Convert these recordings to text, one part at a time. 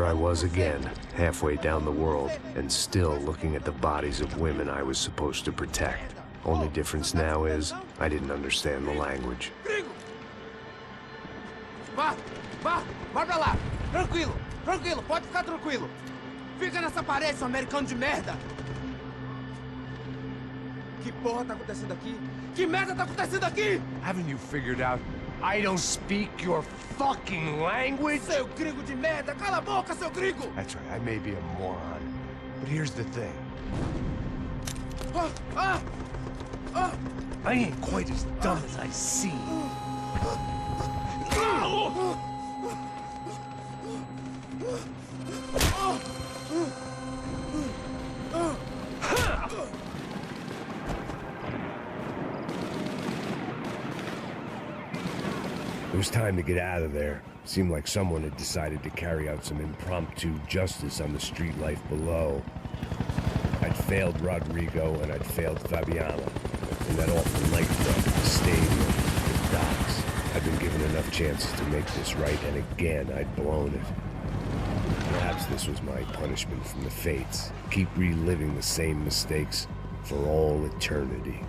I was again, halfway down the world, and still looking at the bodies of women I was supposed to protect. Only difference now is, I didn't understand the language. Vai pra lá! Tranquilo, pode ficar tranquilo! Fica nessa parede, seu americano de merda! Que porra tá acontecendo aqui? Que merda tá acontecendo aqui? Haven't you figured out I don't speak your fucking language? Seu gringo de merda! Cala a boca, seu gringo! That's right, I may be a moron, but here's the thing. I ain't quite as dumb as I seem. It was time to get out of there. Seemed like someone had decided to carry out some impromptu justice on the street life below. I'd failed Rodrigo and I'd failed Fabiana. And that awful nightclub, the stadium, the docks. I'd been given enough chances to make this right, and again I'd blown it. Perhaps this was my punishment from the fates. Keep reliving the same mistakes for all eternity.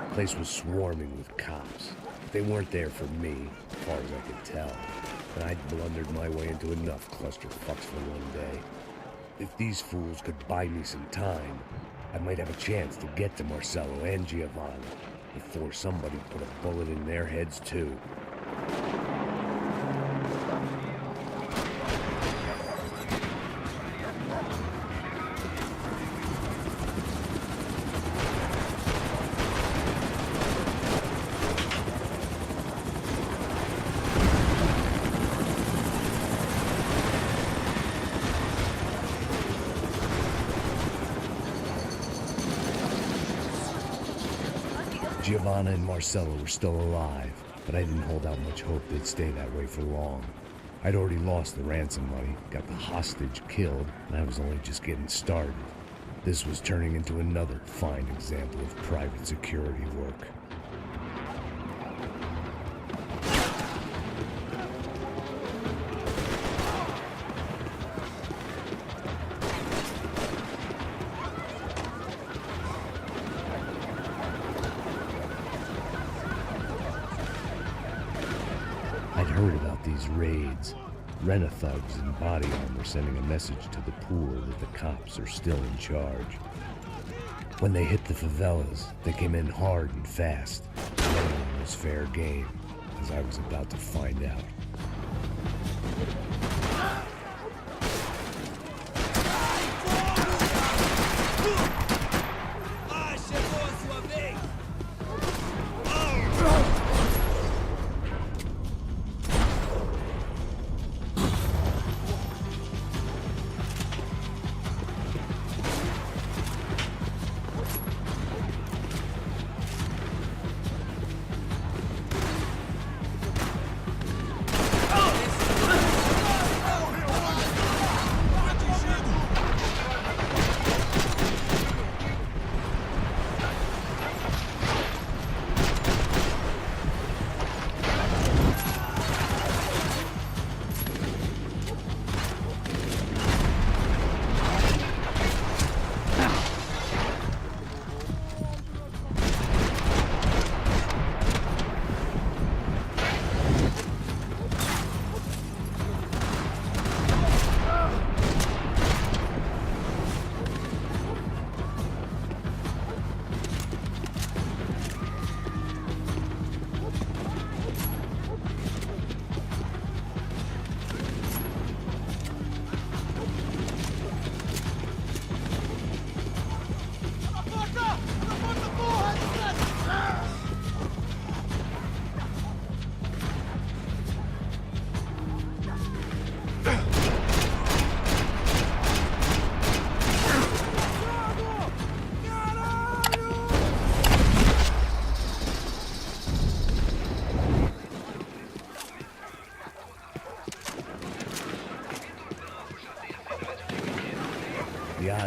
The place was swarming with cops. They weren't there for me, as far as I could tell. And I'd blundered my way into enough clusterfucks for one day. If these fools could buy me some time, I might have a chance to get to Marcello and Giovanna before somebody put a bullet in their heads too. Giovanna and Marcello were still alive, but I didn't hold out much hope they'd stay that way for long. I'd already lost the ransom money, got the hostage killed, and I was only just getting started. This was turning into another fine example of private security work. I'd heard about these raids. Rena-thugs in body armor sending a message to the pool that the cops are still in charge. When they hit the favelas, they came in hard and fast. Everyone was fair game, as I was about to find out.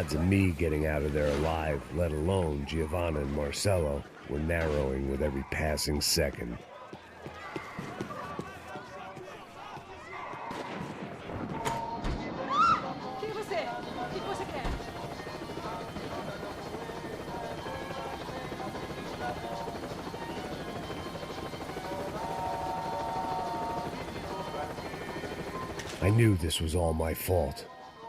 odds of me getting out of there alive, let alone Giovanna and Marcello, were narrowing with every passing second. Quem é você? O que você quer? I knew this was all my fault,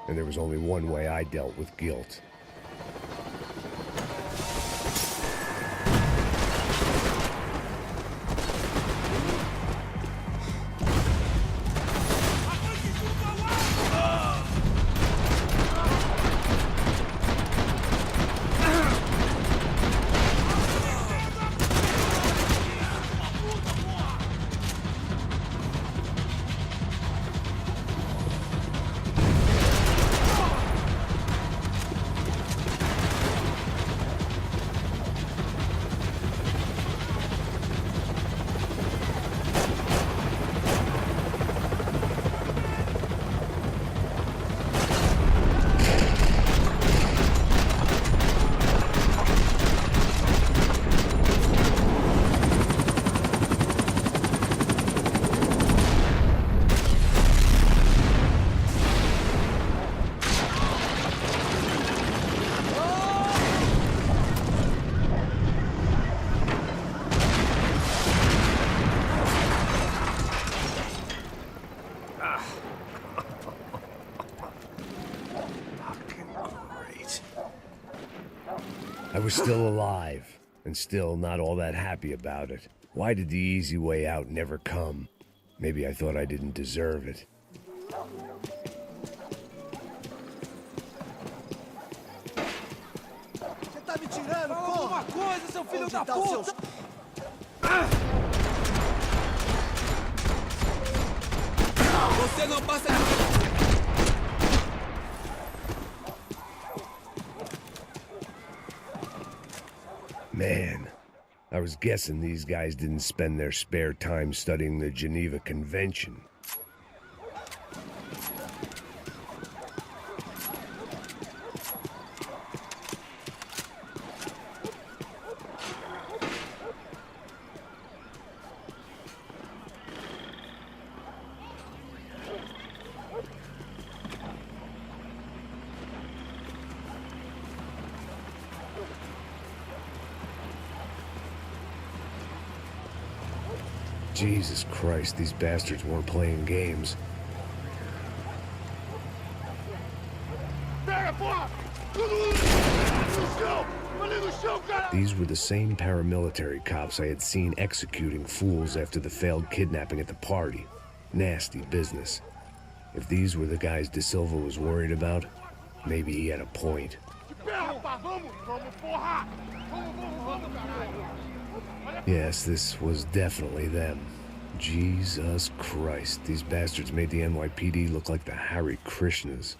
and there was only one way I dealt with guilt. I was still alive, and still not all that happy about it. Why did the easy way out never come? Maybe I thought I didn't deserve it. Você tá me tirando, porra! Alguma coisa, seu filho da puta! Você não passa de... Man, I was guessing these guys didn't spend their spare time studying the Geneva Convention. Jesus Christ, these bastards weren't playing games. These were the same paramilitary cops I had seen executing fools after the failed kidnapping at the party. Nasty business. If these were the guys De Silva was worried about, maybe he had a point. Yes, this was definitely them. Jesus Christ, these bastards made the NYPD look like the Hare Krishnas.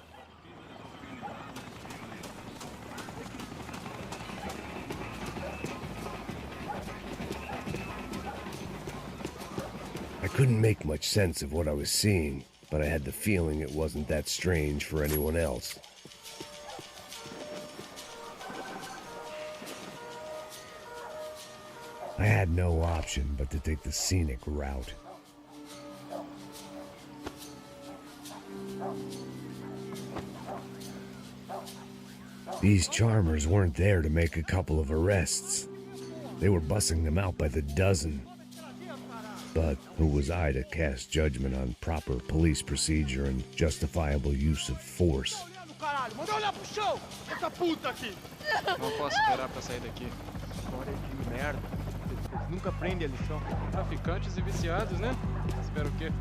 I couldn't make much sense of what I was seeing, but I had the feeling it wasn't that strange for anyone else. I had no option but to take the scenic route. These charmers weren't there to make a couple of arrests. They were bussing them out by the dozen. But who was I to cast judgment on proper police procedure and justifiable use of force? Não posso esperar pra sair daqui. História de merda. Eles nunca aprendem a lição. Traficantes e viciados, né? Espero o quê?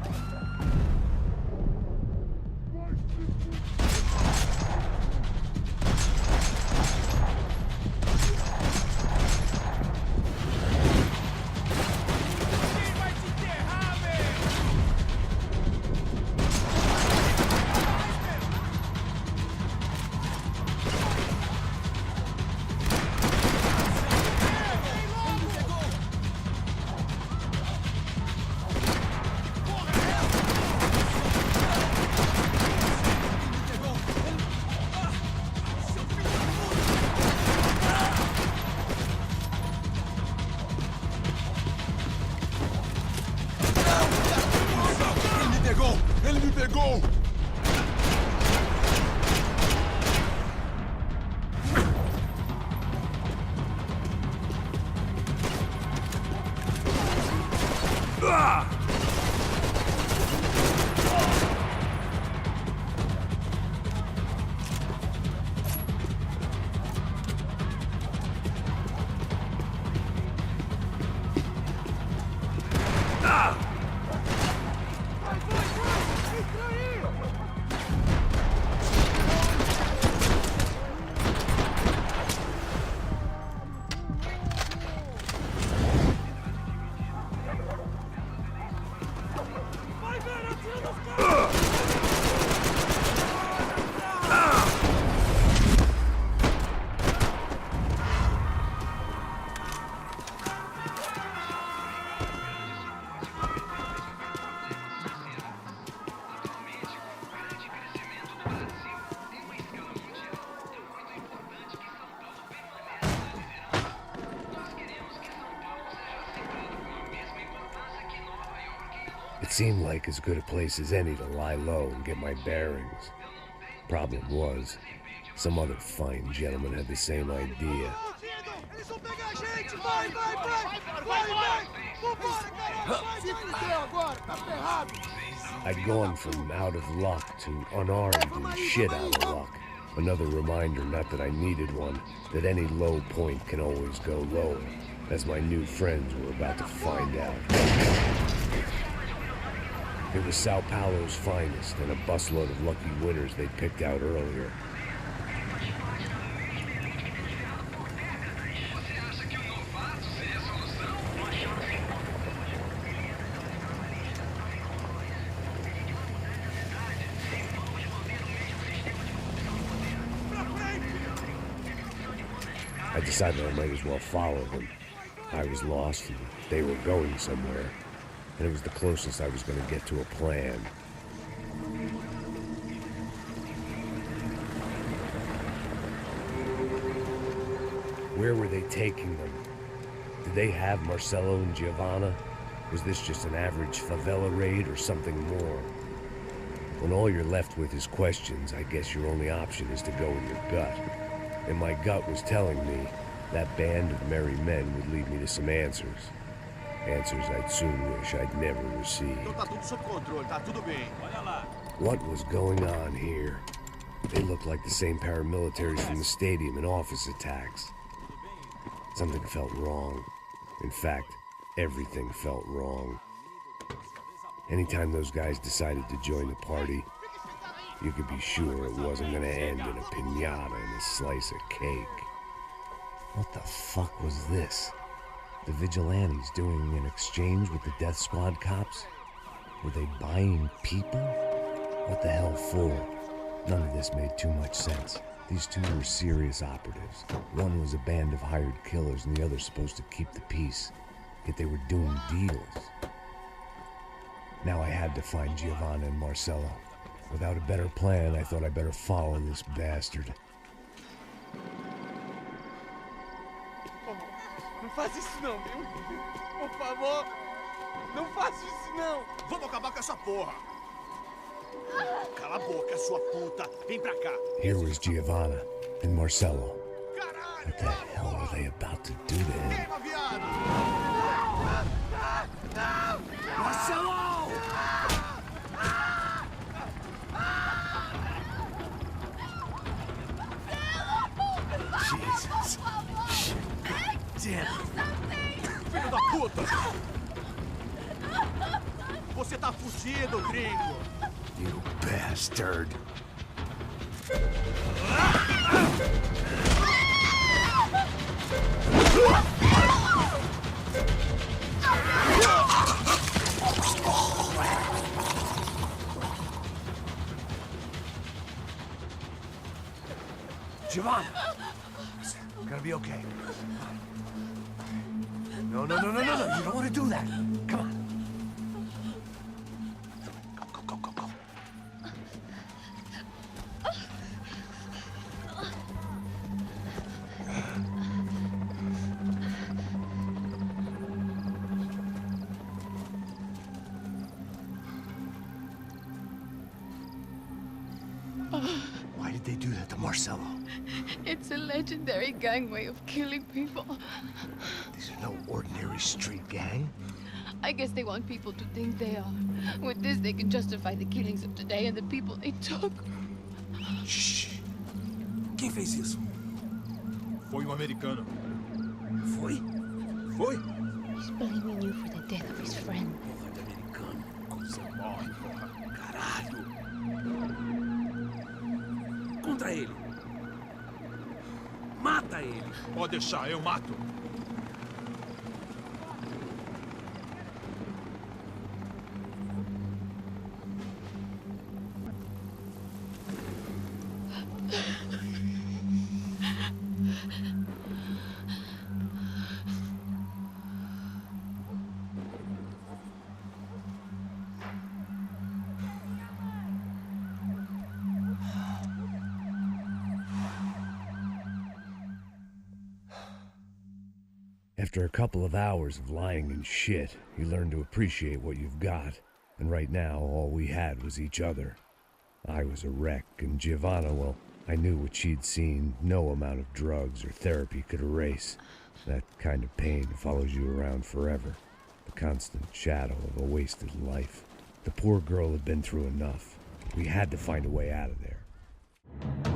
It seemed like as good a place as any to lie low and get my bearings. Problem was, some other fine gentleman had the same idea. Eles vão pegar a gente! Vai, vai, vai! Vai, vai! Vambora, caralho! Se fudeu agora, tá ferrado! I'd gone from out of luck to unarmed and shit out of luck. Another reminder, not that I needed one, that any low point can always go lower, as my new friends were about to find out. It was Sao Paulo's finest and a busload of lucky winners they'd picked out earlier. I decided I might as well follow them. I was lost and they were going somewhere, and it was the closest I was going to get to a plan. Where were they taking them? Did they have Marcelo and Giovanna? Was this just an average favela raid or something more? When all you're left with is questions, I guess your only option is to go with your gut. And my gut was telling me that band of merry men would lead me to some answers. Answers I'd soon wish I'd never received. Então tá tudo sob controle, tá tudo bem. Olha lá. What was going on here? They looked like the same paramilitaries from the stadium in office attacks. Something felt wrong. In fact, everything felt wrong. Anytime those guys decided to join the party, you could be sure it wasn't gonna end in a piñata and a slice of cake. What the fuck was this? The vigilantes doing an exchange with the death squad cops? Were they buying people? What the hell for? None of this made too much sense. These two were serious operatives. One was a band of hired killers and the other supposed to keep the peace. Yet they were doing deals. Now I had to find Giovanna and Marcelo. Without a better plan, I thought I better follow this bastard. Não faz isso não, viu? Por favor, não faça isso não! Vamos acabar com essa porra! Cala a boca, sua puta! Vem pra cá! Here was Giovanna and Marcelo. What the hell were they about to do to him? Queima, viado! Marcelo! Jesus! Damn! Filho da puta! Você tá fugido, gringo! You bastard! Giovanna! It's gonna be okay. No. You don't want to do that. Come on. Go. Why did they do that to Marcelo? It's a legendary gang way of killing people. These are no ordinary street gang. I guess they want people to think they are. With this, they can justify the killings of today and the people they took. Shh. Quem fez isso? Foi americano. Foi? He's blaming you for the death of his friend. Porra de americano. Coisa morre, porra. Caralho. Contra ele. Mata ele. Pode deixar, eu mato. After a couple of hours of lying in shit, you learn to appreciate what you've got. And right now, all we had was each other. I was a wreck, and Giovanna, well, I knew what she'd seen no amount of drugs or therapy could erase. That kind of pain follows you around forever. The constant shadow of a wasted life. The poor girl had been through enough. We had to find a way out of there.